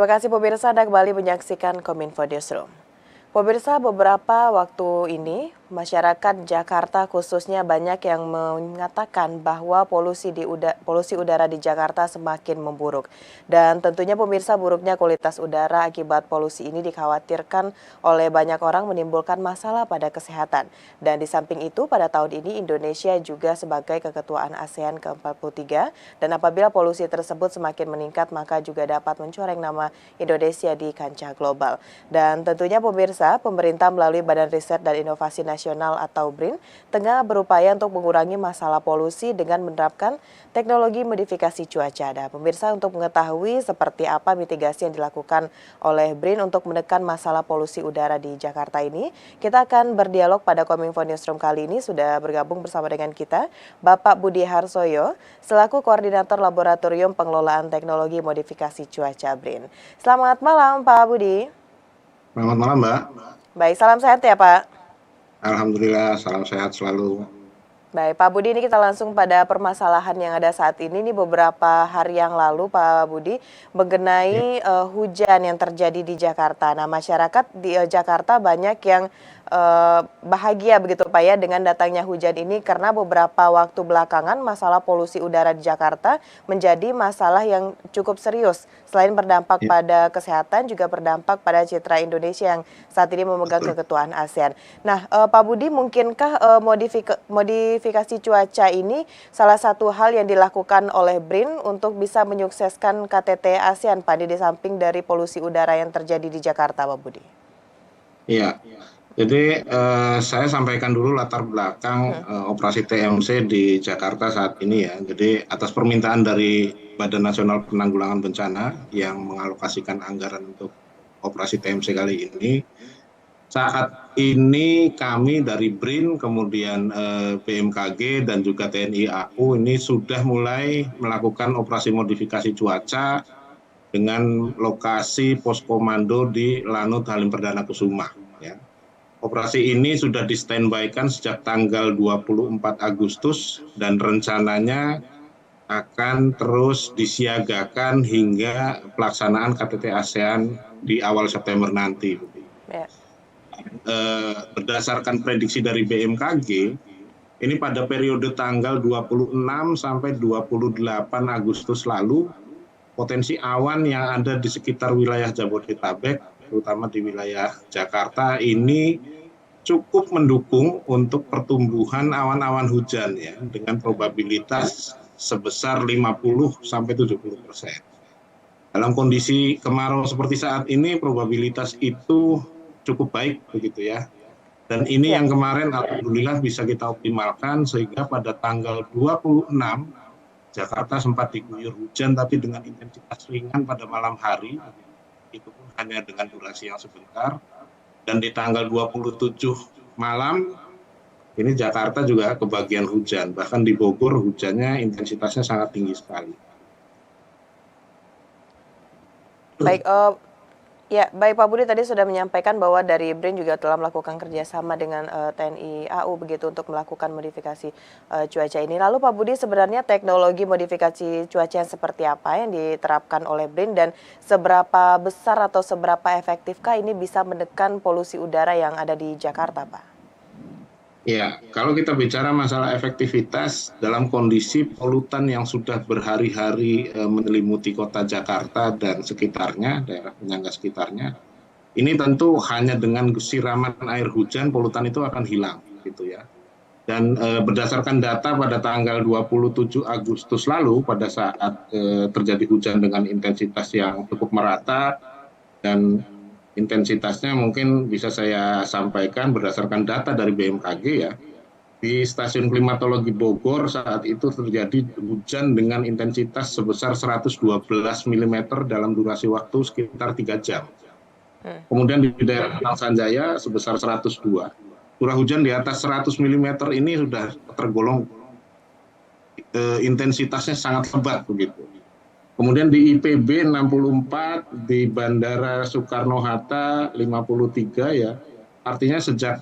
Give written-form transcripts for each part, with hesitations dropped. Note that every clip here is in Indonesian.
Terima kasih pemirsa Anda kembali menyaksikan Kominfo Newsroom. Pemirsa, beberapa waktu ini masyarakat Jakarta khususnya banyak yang mengatakan bahwa polusi udara di Jakarta semakin memburuk. Dan tentunya pemirsa, buruknya kualitas udara akibat polusi ini dikhawatirkan oleh banyak orang menimbulkan masalah pada kesehatan. Dan di samping itu pada tahun ini Indonesia juga sebagai keketuaan ASEAN ke-43 dan apabila polusi tersebut semakin meningkat maka juga dapat mencoreng nama Indonesia di kancah global. Dan tentunya pemirsa, pemerintah melalui Badan Riset dan Inovasi Nasional atau BRIN tengah berupaya untuk mengurangi masalah polusi dengan menerapkan teknologi modifikasi cuaca. Nah, pemirsa, untuk mengetahui seperti apa mitigasi yang dilakukan oleh BRIN untuk menekan masalah polusi udara di Jakarta ini, kita akan berdialog pada Kominfo Newsroom kali ini. Sudah bergabung bersama dengan kita Bapak Budi Harsoyo selaku Koordinator Laboratorium Pengelolaan Teknologi Modifikasi Cuaca BRIN. Selamat malam Pak Budi. Selamat malam, Mbak. Baik, salam sehat ya Pak. Alhamdulillah, salam sehat selalu. Baik, Pak Budi, ini kita langsung pada permasalahan yang ada saat ini. Ini beberapa hari yang lalu, Pak Budi, mengenai hujan yang terjadi di Jakarta. Nah, masyarakat di Jakarta banyak yang bahagia begitu Pak ya dengan datangnya hujan ini karena beberapa waktu belakangan masalah polusi udara di Jakarta menjadi masalah yang cukup serius. Selain berdampak pada kesehatan, juga berdampak pada citra Indonesia yang saat ini memegang keketuaan ASEAN. Nah, Pak Budi, mungkinkah modifikasi cuaca ini salah satu hal yang dilakukan oleh BRIN untuk bisa menyukseskan KTT ASEAN, Pak, di samping dari polusi udara yang terjadi di Jakarta, Pak Budi? Iya, jadi saya sampaikan dulu latar belakang operasi TMC di Jakarta saat ini ya. Jadi atas permintaan dari Badan Nasional Penanggulangan Bencana yang mengalokasikan anggaran untuk operasi TMC kali ini, saat ini kami dari BRIN, kemudian BMKG dan juga TNI AU ini sudah mulai melakukan operasi modifikasi cuaca dengan lokasi poskomando di Lanut Halim Perdana Kusuma. Ya. Operasi ini sudah di standby-kan sejak tanggal 24 Agustus dan rencananya akan terus disiagakan hingga pelaksanaan KTT ASEAN di awal September nanti. Ya. Berdasarkan prediksi dari BMKG, ini pada periode tanggal 26 sampai 28 Agustus lalu, potensi awan yang ada di sekitar wilayah Jabodetabek, terutama di wilayah Jakarta ini cukup mendukung untuk pertumbuhan awan-awan hujan ya dengan probabilitas sebesar 50 sampai 70%. Dalam kondisi kemarau seperti saat ini probabilitas itu cukup baik begitu ya. Dan ini yang kemarin alhamdulillah bisa kita optimalkan sehingga pada tanggal 26 Jakarta sempat diguyur hujan tapi dengan intensitas ringan pada malam hari, itu pun hanya dengan durasi yang sebentar. Dan di tanggal 27 malam, ini Jakarta juga kebagian hujan. Bahkan di Bogor hujannya intensitasnya sangat tinggi sekali. Baik, baik Pak Budi tadi sudah menyampaikan bahwa dari BRIN juga telah melakukan kerjasama dengan TNI AU begitu untuk melakukan modifikasi cuaca ini. Lalu Pak Budi, sebenarnya teknologi modifikasi cuaca yang seperti apa yang diterapkan oleh BRIN dan seberapa besar atau seberapa efektifkah ini bisa menekan polusi udara yang ada di Jakarta, Pak? Ya, kalau kita bicara masalah efektivitas dalam kondisi polutan yang sudah berhari-hari menyelimuti kota Jakarta dan sekitarnya, daerah penyangga sekitarnya, ini tentu hanya dengan siraman air hujan polutan itu akan hilang, gitu ya. Dan berdasarkan data pada tanggal 27 Agustus lalu, pada saat terjadi hujan dengan intensitas yang cukup merata dan intensitasnya mungkin bisa saya sampaikan berdasarkan data dari BMKG ya. Di stasiun klimatologi Bogor saat itu terjadi hujan dengan intensitas sebesar 112 mm dalam durasi waktu sekitar 3 jam. Kemudian di daerah Sanjaya sebesar 102. Curah hujan di atas 100 mm ini sudah tergolong intensitasnya sangat lebat begitu. Kemudian di IPB 64, di Bandara Soekarno-Hatta 53 ya, artinya sejak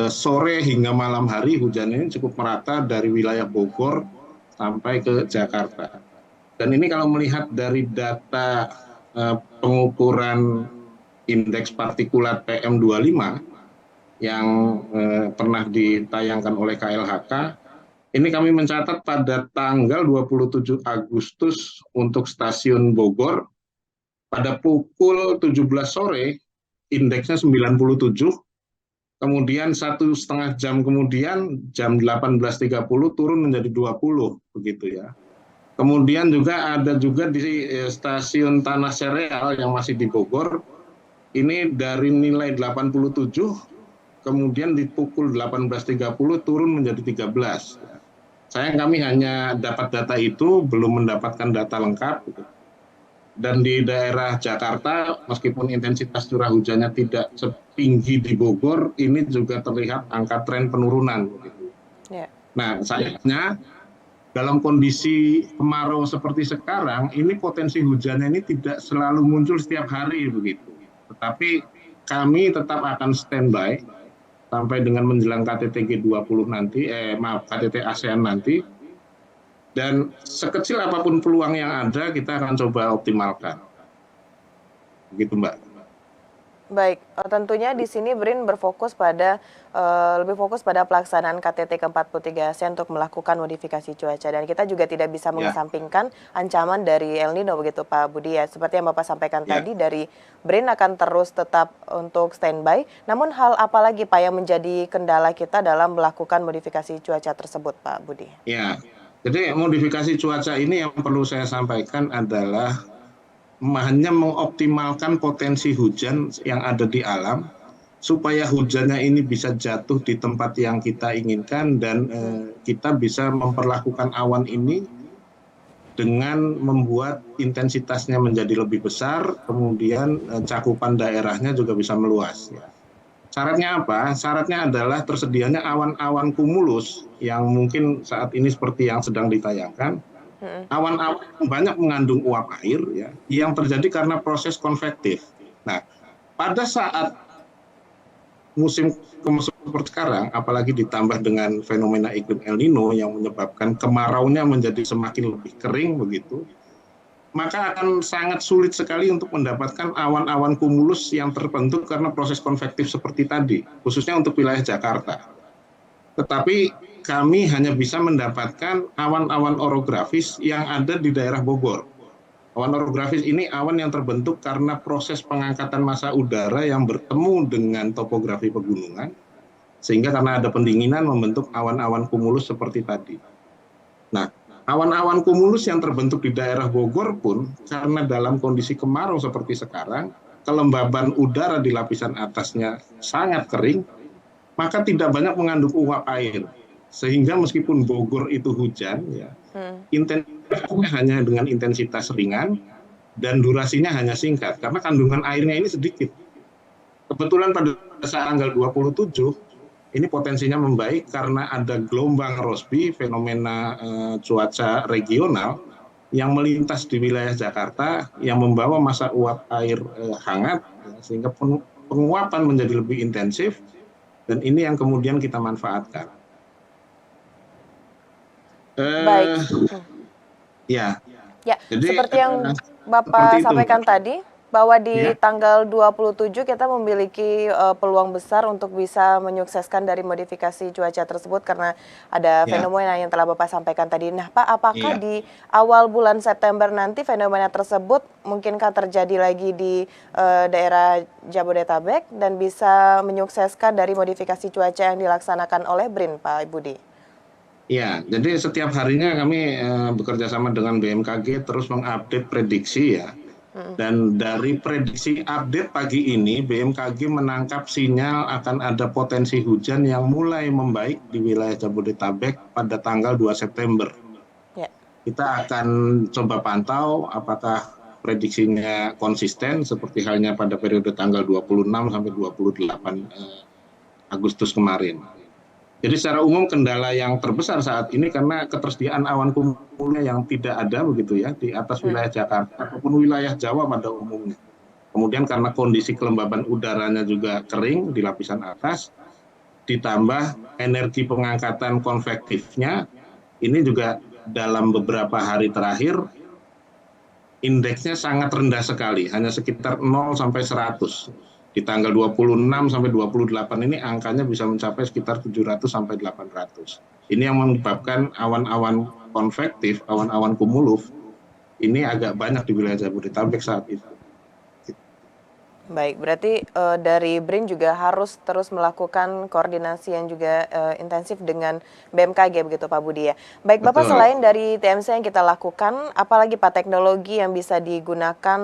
sore hingga malam hari hujan ini cukup merata dari wilayah Bogor sampai ke Jakarta. Dan ini kalau melihat dari data pengukuran indeks partikulat PM25 yang pernah ditayangkan oleh KLHK, ini kami mencatat pada tanggal 27 Agustus untuk stasiun Bogor, pada pukul 17 sore indeksnya 97, kemudian 1,5 jam kemudian jam 18.30 turun menjadi 20 begitu ya. Kemudian juga ada juga di stasiun Tanah Sereal yang masih di Bogor, ini dari nilai 87 kemudian di pukul 18.30 turun menjadi 13. Sayang kami hanya dapat data itu, belum mendapatkan data lengkap. Dan di daerah Jakarta, meskipun intensitas curah hujannya tidak setinggi di Bogor, ini juga terlihat angka tren penurunan. Ya. Nah, sayangnya dalam kondisi kemarau seperti sekarang, ini potensi hujannya ini tidak selalu muncul setiap hari begitu. Tetapi kami tetap akan standby sampai dengan menjelang KTT G20 nanti, KTT ASEAN nanti. Dan sekecil apapun peluang yang ada, kita akan coba optimalkan. Begitu, Mbak. Baik, tentunya di sini BRIN berfokus pada lebih fokus pada pelaksanaan KTT ke-43 ASEAN untuk melakukan modifikasi cuaca, dan kita juga tidak bisa mengesampingkan ancaman dari El Nino begitu Pak Budi ya. Seperti yang Bapak sampaikan tadi, dari BRIN akan terus tetap untuk standby. Namun hal apa lagi Pak yang menjadi kendala kita dalam melakukan modifikasi cuaca tersebut Pak Budi? Ya, jadi modifikasi cuaca ini yang perlu saya sampaikan adalah hanya mengoptimalkan potensi hujan yang ada di alam, supaya hujannya ini bisa jatuh di tempat yang kita inginkan, dan kita bisa memperlakukan awan ini dengan membuat intensitasnya menjadi lebih besar, kemudian cakupan daerahnya juga bisa meluas. Syaratnya apa? Syaratnya adalah tersedianya awan-awan kumulus yang mungkin saat ini seperti yang sedang ditayangkan. Awan-awan banyak mengandung uap air ya, yang terjadi karena proses konvektif. Nah, pada saat musim kemarau seperti sekarang, apalagi ditambah dengan fenomena iklim El Nino yang menyebabkan kemaraunya menjadi semakin lebih kering begitu, maka akan sangat sulit sekali untuk mendapatkan awan-awan kumulus yang terbentuk karena proses konvektif seperti tadi, khususnya untuk wilayah Jakarta. Tetapi kami hanya bisa mendapatkan awan-awan orografis yang ada di daerah Bogor. Awan orografis ini awan yang terbentuk karena proses pengangkatan massa udara yang bertemu dengan topografi pegunungan, sehingga karena ada pendinginan membentuk awan-awan kumulus seperti tadi. Nah, awan-awan kumulus yang terbentuk di daerah Bogor pun karena dalam kondisi kemarau seperti sekarang, kelembaban udara di lapisan atasnya sangat kering, maka tidak banyak mengandung uap air. Sehingga meskipun Bogor itu hujan, ya, intensitasnya hanya dengan intensitas ringan dan durasinya hanya singkat karena kandungan airnya ini sedikit. Kebetulan pada saat tanggal 27 ini potensinya membaik karena ada gelombang Rossby, fenomena cuaca regional yang melintas di wilayah Jakarta yang membawa massa uap air hangat, sehingga penguapan menjadi lebih intensif, dan ini yang kemudian kita manfaatkan. Baik. Ya. Jadi, seperti yang Bapak sampaikan tadi, bahwa di tanggal 27 kita memiliki peluang besar untuk bisa menyukseskan dari modifikasi cuaca tersebut karena ada fenomena yang telah Bapak sampaikan tadi. Nah Pak, apakah di awal bulan September nanti fenomena tersebut mungkinkah terjadi lagi di daerah Jabodetabek dan bisa menyukseskan dari modifikasi cuaca yang dilaksanakan oleh BRIN, Pak Budi? Ya, jadi setiap harinya kami bekerja sama dengan BMKG terus mengupdate prediksi ya. Dan dari prediksi update pagi ini, BMKG menangkap sinyal akan ada potensi hujan yang mulai membaik di wilayah Jabodetabek pada tanggal 2 September. Kita akan coba pantau apakah prediksinya konsisten seperti halnya pada periode tanggal 26 sampai 28 Agustus kemarin. Jadi secara umum kendala yang terbesar saat ini karena ketersediaan awan kumulusnya yang tidak ada begitu ya di atas wilayah Jakarta ataupun wilayah Jawa pada umumnya. Kemudian karena kondisi kelembaban udaranya juga kering di lapisan atas, ditambah energi pengangkatan konvektifnya, ini juga dalam beberapa hari terakhir indeksnya sangat rendah sekali, hanya sekitar 0 sampai 100. Di tanggal 26 sampai 28 ini angkanya bisa mencapai sekitar 700 sampai 800. Ini yang menyebabkan awan-awan konvektif, awan-awan kumulus ini agak banyak di wilayah Jabodetabek saat itu. Baik, berarti dari BRIN juga harus terus melakukan koordinasi yang juga intensif dengan BMKG begitu Pak Budi ya. Baik Bapak, Betul. selain dari TMC yang kita lakukan, apalagi Pak teknologi yang bisa digunakan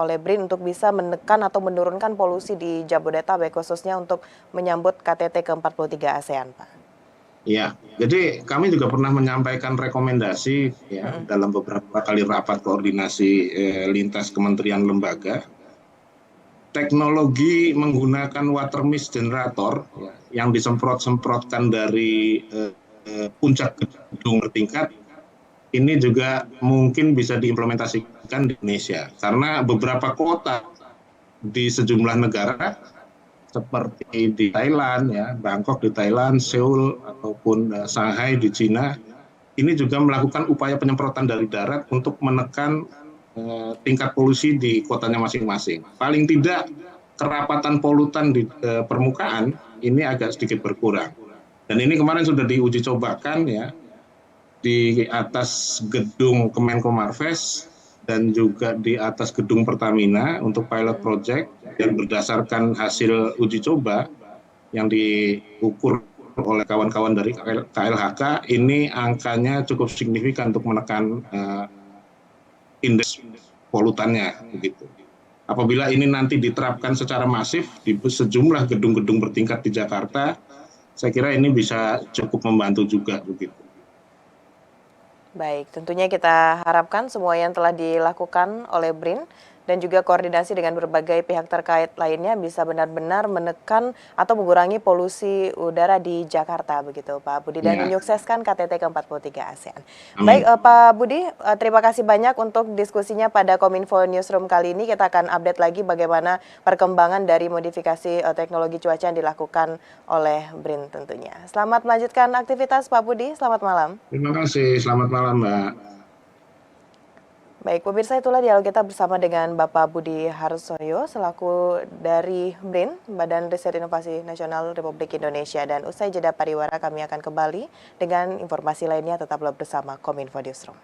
oleh BRIN untuk bisa menekan atau menurunkan polusi di Jabodetabek khususnya untuk menyambut KTT ke-43 ASEAN Pak? Ya, jadi kami juga pernah menyampaikan rekomendasi ya dalam beberapa kali rapat koordinasi lintas kementerian lembaga. Teknologi menggunakan water mist generator ya, yang disemprot-semprotkan dari puncak gedung bertingkat ini juga mungkin bisa diimplementasikan di Indonesia karena beberapa kota di sejumlah negara seperti di Thailand ya, Bangkok di Thailand, Seoul ataupun Shanghai di Cina ini juga melakukan upaya penyemprotan dari darat untuk menekan tingkat polusi di kotanya masing-masing. Paling tidak kerapatan polutan di permukaan ini agak sedikit berkurang. Dan ini kemarin sudah diuji cobakan ya di atas gedung Kemenko Marves dan juga di atas gedung Pertamina untuk pilot project, dan berdasarkan hasil uji coba yang diukur oleh kawan-kawan dari KLHK ini angkanya cukup signifikan untuk menekan indeks polutannya begitu. Apabila ini nanti diterapkan secara masif di sejumlah gedung-gedung bertingkat di Jakarta, saya kira ini bisa cukup membantu juga begitu. Baik, tentunya kita harapkan semua yang telah dilakukan oleh BRIN dan juga koordinasi dengan berbagai pihak terkait lainnya bisa benar-benar menekan atau mengurangi polusi udara di Jakarta begitu Pak Budi, dan Ya, menyukseskan KTT ke-43 ASEAN. Baik amin. Pak Budi, terima kasih banyak untuk diskusinya pada Kominfo Newsroom kali ini. Kita akan update lagi bagaimana perkembangan dari modifikasi teknologi cuaca yang dilakukan oleh BRIN tentunya. Selamat melanjutkan aktivitas Pak Budi, selamat malam. Terima kasih, selamat malam Mbak. Baik, pemirsa, itulah dialog kita bersama dengan Bapak Budi Harsoyo selaku dari BRIN, Badan Riset Inovasi Nasional Republik Indonesia. Dan usai jeda pariwara kami akan kembali dengan informasi lainnya, tetaplah bersama Kominfo Newsroom.